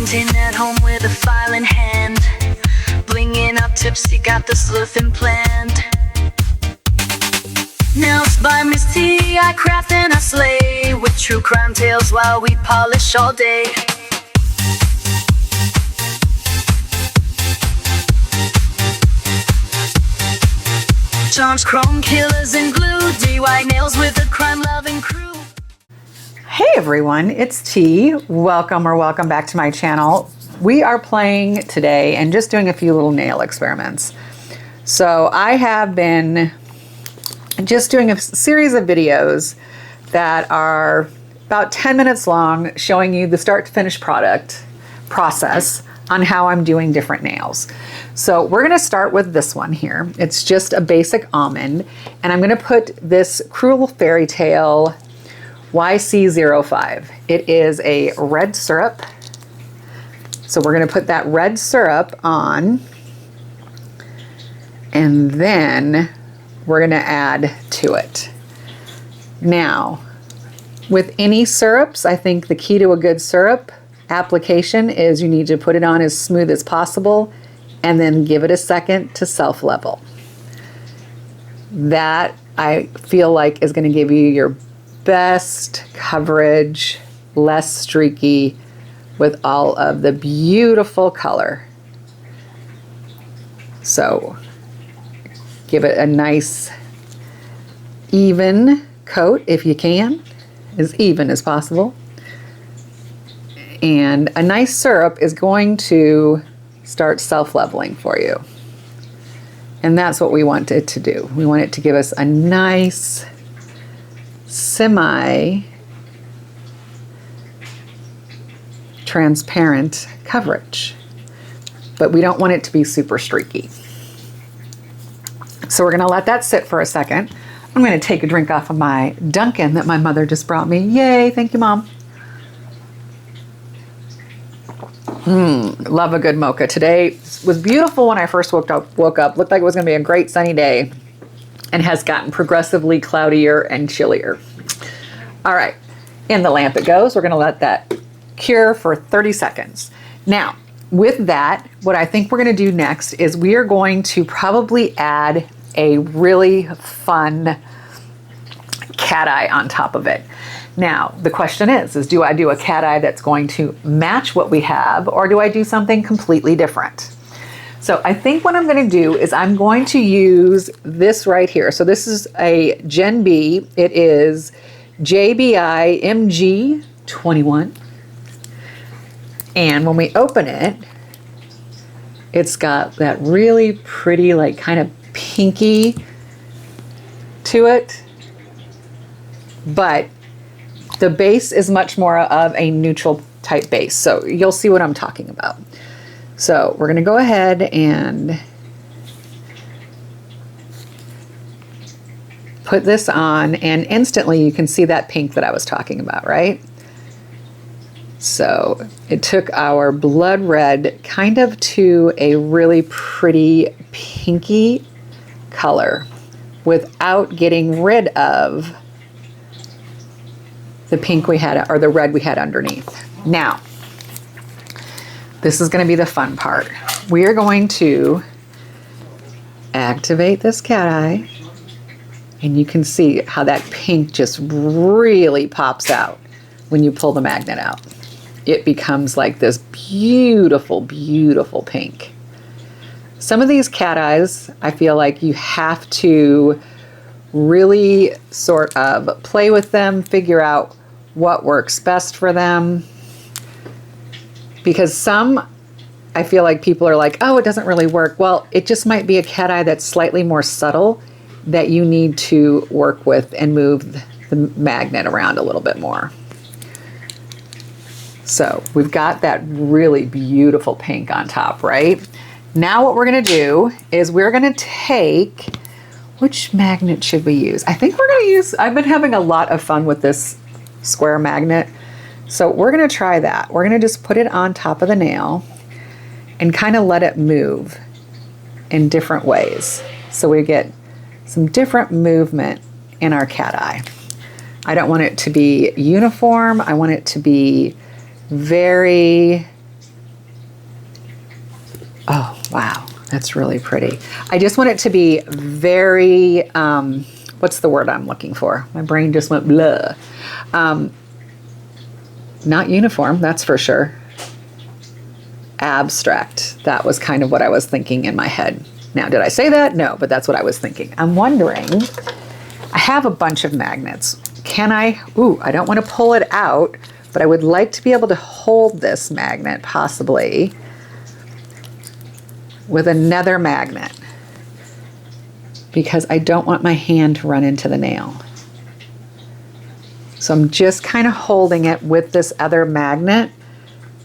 painting at home with a file in hand, blinging up tipsy, got the sleuthing planned. Nails by Misty, I craft and I slay, with true crime tales while we polish all day. Charms, chrome killers, and glue, DIY nails with a crime-loving crew. Hey everyone, it's T. Welcome back to my channel. We are playing today and just doing a few little nail experiments. So I have been just doing a series of videos that are about 10 minutes long, showing you the start to finish process on how I'm doing different nails. So we're gonna start with this one here. It's just a basic almond, and I'm gonna put this Cruel Fairy Tale YC05. It is a red syrup. So we're gonna put that red syrup on, and then we're gonna add to it. Now, with any syrups, I think the key to a good syrup application is you need to put it on as smooth as possible and then give it a second to self-level. That, I feel like, is gonna give you your best coverage, less streaky, with all of the beautiful color. So give it a nice even coat if you can, as even as possible. And a nice syrup is going to start self-leveling for you. And that's what we want it to do. We want it to give us a nice semi-transparent coverage, but we don't want it to be super streaky. So we're gonna let that sit for a second. I'm gonna take a drink off of my Dunkin' that my mother just brought me. Yay, thank you, Mom. Love a good mocha. Today was beautiful when I first woke up. Looked like it was gonna be a great sunny day, and has gotten progressively cloudier and chillier. All right, in the lamp it goes. We're gonna let that cure for 30 seconds. Now, with that, what I think we're gonna do next is we are going to probably add a really fun cat eye on top of it. Now, the question is do I do a cat eye that's going to match what we have, or do I do something completely different? So I think what I'm going to do is I'm going to use this right here. So this is a Gen B. It is JBI MG21. And when we open it, it's got that really pretty, like, kind of pinky to it. But the base is much more of a neutral type base. So you'll see what I'm talking about. So we're gonna go ahead and put this on, and instantly you can see that pink that I was talking about, right? So it took our blood red kind of to a really pretty pinky color without getting rid of the pink we had, or the red we had underneath. Now, this is going to be the fun part. We are going to activate this cat eye, and you can see how that pink just really pops out when you pull the magnet out. It becomes like this beautiful, beautiful pink. Some of these cat eyes, I feel like you have to really sort of play with them, figure out what works best for them. Because some, I feel like people are like, oh, it doesn't really work. Well, it just might be a cat eye that's slightly more subtle that you need to work with and move the magnet around a little bit more. So we've got that really beautiful pink on top, right? Now what we're gonna do is we're gonna take, which magnet should we use? I think we're gonna use, I've been having a lot of fun with this square magnet. So we're gonna try that. We're gonna just put it on top of the nail and kind of let it move in different ways. So we get some different movement in our cat eye. I don't want it to be uniform. I want it to be very Oh, wow. That's really pretty. I just want it to be very, what's the word I'm looking for? My brain just went blah. Not uniform, that's for sure. Abstract. That was kind of what I was thinking in my head. Now, did I say that? No, but that's what I was thinking. I'm wondering, I have a bunch of magnets. Can I, I don't want to pull it out, but I would like to be able to hold this magnet possibly with another magnet because I don't want my hand to run into the nail. So I'm just kind of holding it with this other magnet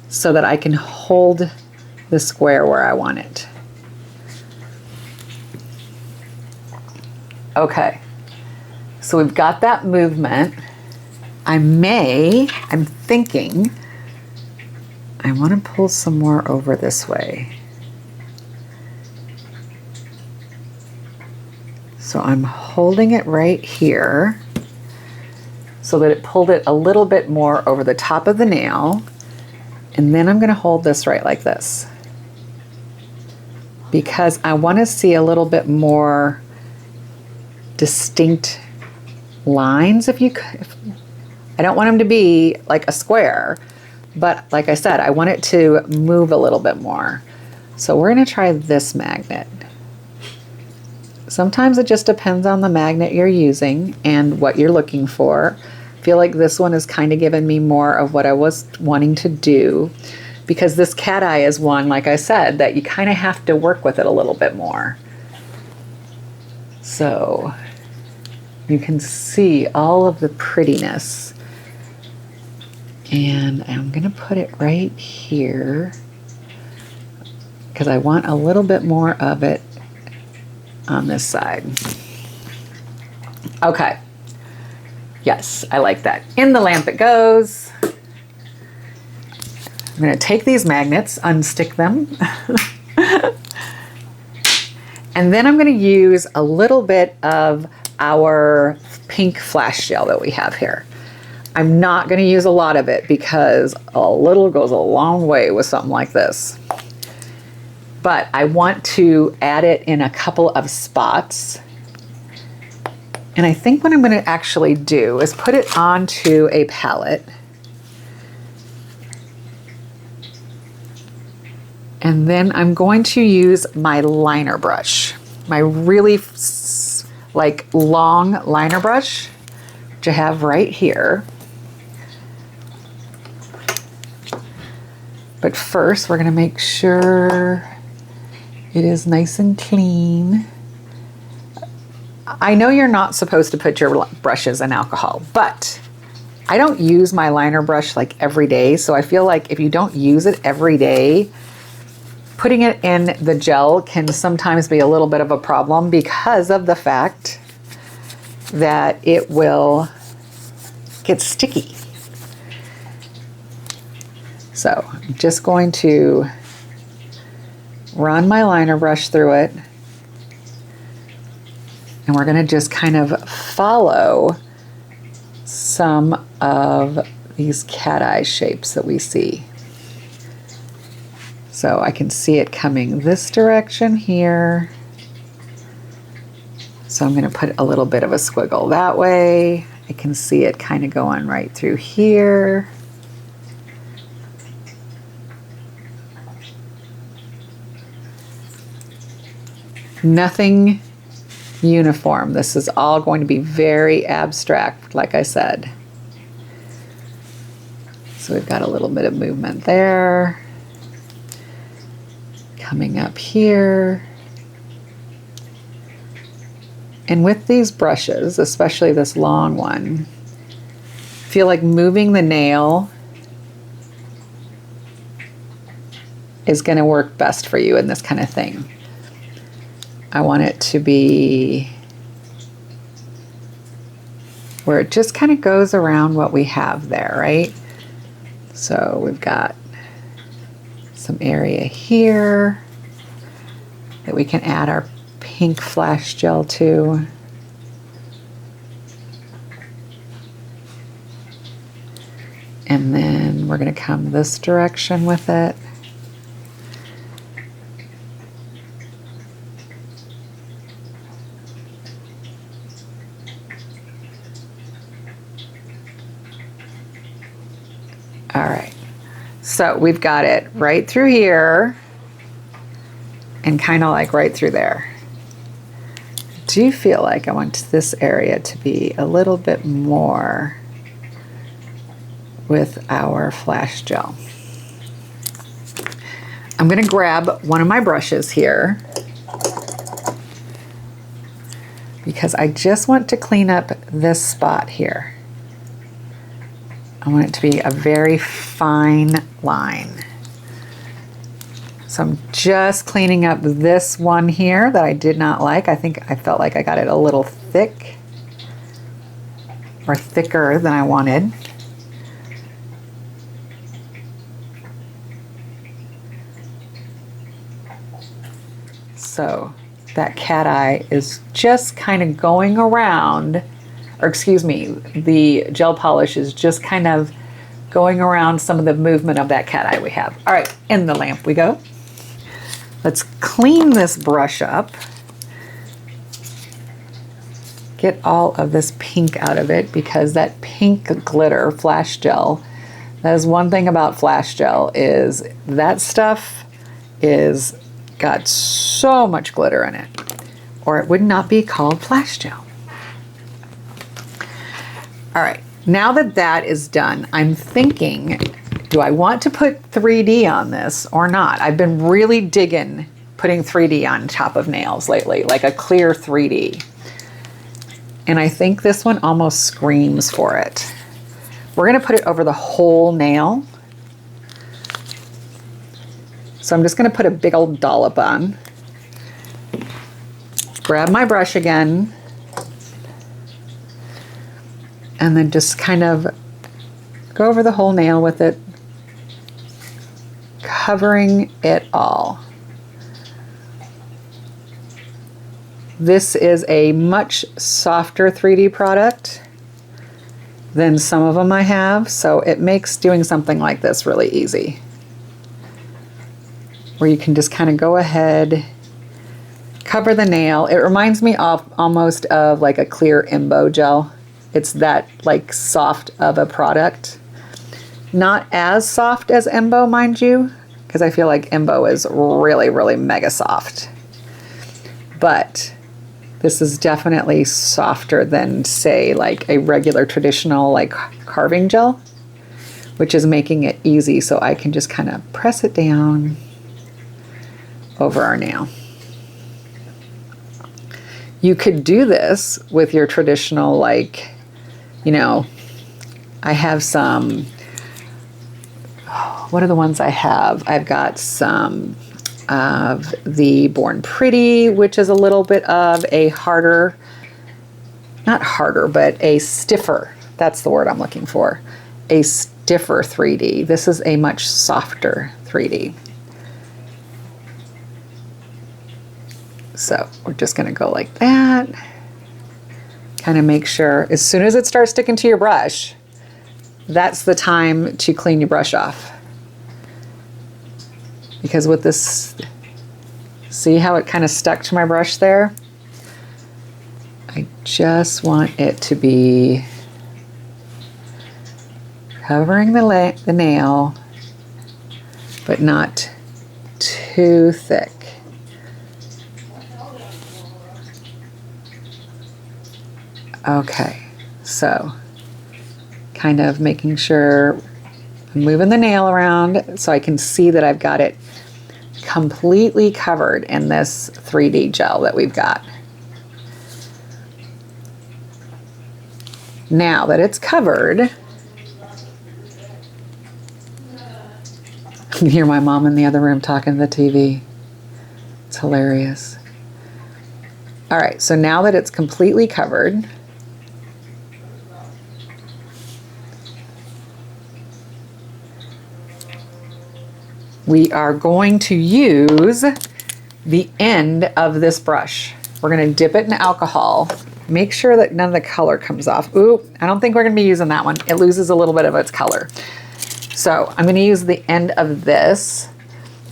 so that I can hold the square where I want it. Okay, so we've got that movement. I'm thinking, I want to pull some more over this way. So I'm holding it right here so that it pulled it a little bit more over the top of the nail. And then I'm going to hold this right like this because I want to see a little bit more distinct lines. I don't want them to be like a square, but like I said, I want it to move a little bit more. So we're going to try this magnet. Sometimes it just depends on the magnet you're using and what you're looking for. I feel like this one is kind of giving me more of what I was wanting to do because this cat eye is one, like I said, that you kind of have to work with it a little bit more. So you can see all of the prettiness. And I'm going to put it right here because I want a little bit more of it on this side. Okay. Yes, I like that. In the lamp it goes. I'm going to take these magnets, unstick them. And then I'm going to use a little bit of our pink flash gel that we have here. I'm not going to use a lot of it because a little goes a long way with something like this. But I want to add it in a couple of spots. And I think what I'm going to actually do is put it onto a palette. And then I'm going to use my liner brush, my really like long liner brush, which I have right here. But first we're going to make sure it is nice and clean. I know you're not supposed to put your brushes in alcohol, but I don't use my liner brush like every day. So I feel like if you don't use it every day, putting it in the gel can sometimes be a little bit of a problem because of the fact that it will get sticky. So I'm just going to run my liner brush through it. And we're going to just kind of follow some of these cat eye shapes that we see. So I can see it coming this direction here. So I'm going to put a little bit of a squiggle that way. I can see it kind of going right through here. Nothing uniform. This is all going to be very abstract, like I said. So we've got a little bit of movement there. Coming up here. And with these brushes, especially this long one, I feel like moving the nail is going to work best for you in this kind of thing. I want it to be where it just kind of goes around what we have there, right? So we've got some area here that we can add our pink flash gel to. And then we're going to come this direction with it. So we've got it right through here and kind of like right through there. Do you feel like I want this area to be a little bit more with our flash gel? I'm going to grab one of my brushes here because I just want to clean up this spot here. I want it to be a very fine line. So I'm just cleaning up this one here that I did not like. I think I felt like I got it a little thick or thicker than I wanted. So that cat eye is just kind of going around, or excuse me, the gel polish is just kind of going around some of the movement of that cat eye we have. All right, in the lamp we go. Let's clean this brush up. Get all of this pink out of it because that pink glitter flash gel, that is one thing about flash gel, is that stuff is got so much glitter in it, or it would not be called flash gel. All right, now that that is done, I'm thinking, do I want to put 3D on this or not? I've been really digging putting 3D on top of nails lately, like a clear 3D. And I think this one almost screams for it. We're gonna put it over the whole nail. So I'm just gonna put a big old dollop on. Grab my brush again. And then just kind of go over the whole nail with it, covering it all. This is a much softer 3D product than some of them I have, so it makes doing something like this really easy. Where you can just kind of go ahead, cover the nail. It reminds me of almost of like a clear NailSByMisTe gel. It's that like soft of a product. Not as soft as NailSByMisTe, mind you, because I feel like NailSByMisTe is really, really mega soft. But this is definitely softer than, say, like a regular traditional like carving gel, which is making it easy so I can just kind of press it down over our nail. You could do this with your traditional, like, you know, I have some, what are the ones I have? I've got some of the Born Pretty, which is a little bit of a harder, not harder, but a stiffer, that's the word I'm looking for, a stiffer 3D. This is a much softer 3D. So we're just gonna go like that. Kind of make sure, as soon as it starts sticking to your brush, that's the time to clean your brush off. Because with this, see how it kind of stuck to my brush there? I just want it to be covering the nail, but not too thick. Okay, so kind of making sure I'm moving the nail around so I can see that I've got it completely covered in this 3D gel that we've got. Now that it's covered, you can hear my mom in the other room talking to the TV. It's hilarious. All right, so now that it's completely covered, we are going to use the end of this brush. We're gonna dip it in alcohol. Make sure that none of the color comes off. Ooh, I don't think we're gonna be using that one. It loses a little bit of its color. So I'm gonna use the end of this.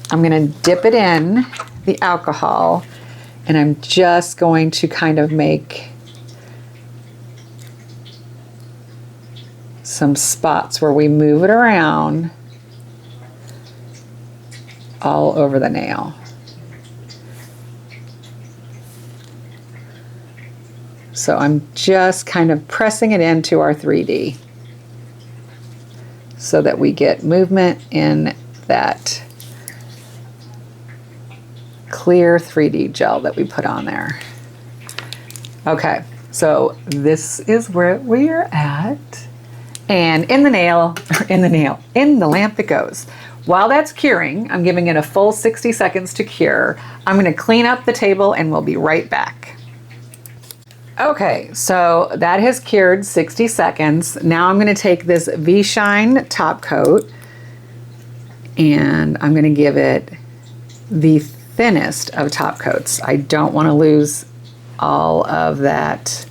I'm gonna dip it in the alcohol, and I'm just going to kind of make some spots where we move it around all over the nail. So I'm just kind of pressing it into our 3D so that we get movement in that clear 3D gel that we put on there. Okay, so this is where we're at. And in the lamp it goes. While that's curing, I'm giving it a full 60 seconds to cure. I'm gonna clean up the table and we'll be right back. Okay, so that has cured 60 seconds. Now I'm gonna take this V-Shine top coat and I'm gonna give it the thinnest of top coats. I don't wanna lose all of that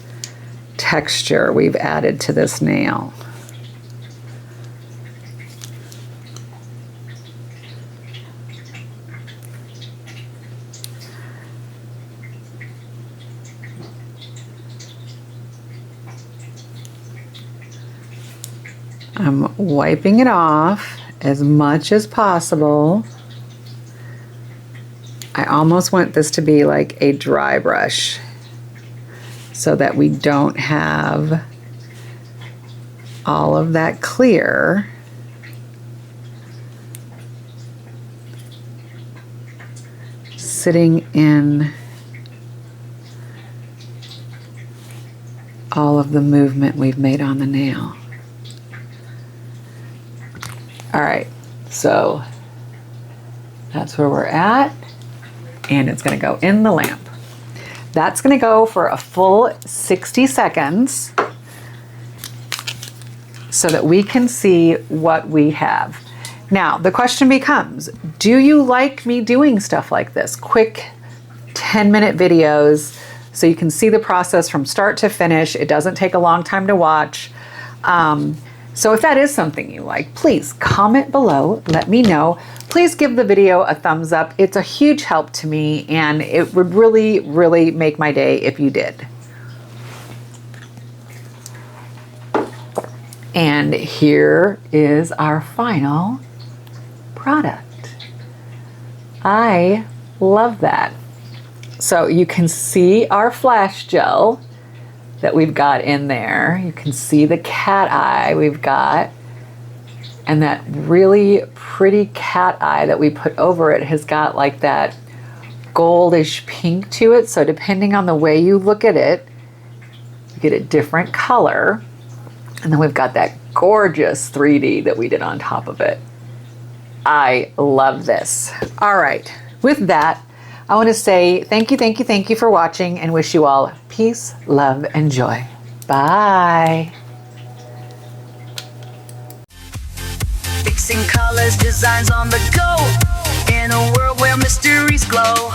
texture we've added to this nail. I'm wiping it off as much as possible. I almost want this to be like a dry brush so that we don't have all of that clear. Sitting in all of the movement we've made on the nail. All right, so that's where we're at, and it's gonna go in the lamp. That's gonna go for a full 60 seconds so that we can see what we have. Now, the question becomes, do you like me doing stuff like this? Quick 10-minute videos so you can see the process from start to finish. It doesn't take a long time to watch. So if that is something you like, please comment below, let me know. Please give the video a thumbs up. It's a huge help to me and it would really, really make my day if you did. And here is our final product. I love that. So you can see our flash gel that we've got in there. You can see the cat eye we've got, and that really pretty cat eye that we put over it has got like that goldish pink to it. So depending on the way you look at it, you get a different color. And then we've got that gorgeous 3D that we did on top of it. I love this. All right, with that, I want to say thank you for watching and wish you all peace, love, and joy. Bye. Fixing colors, designs on the go, in a world where mysteries glow.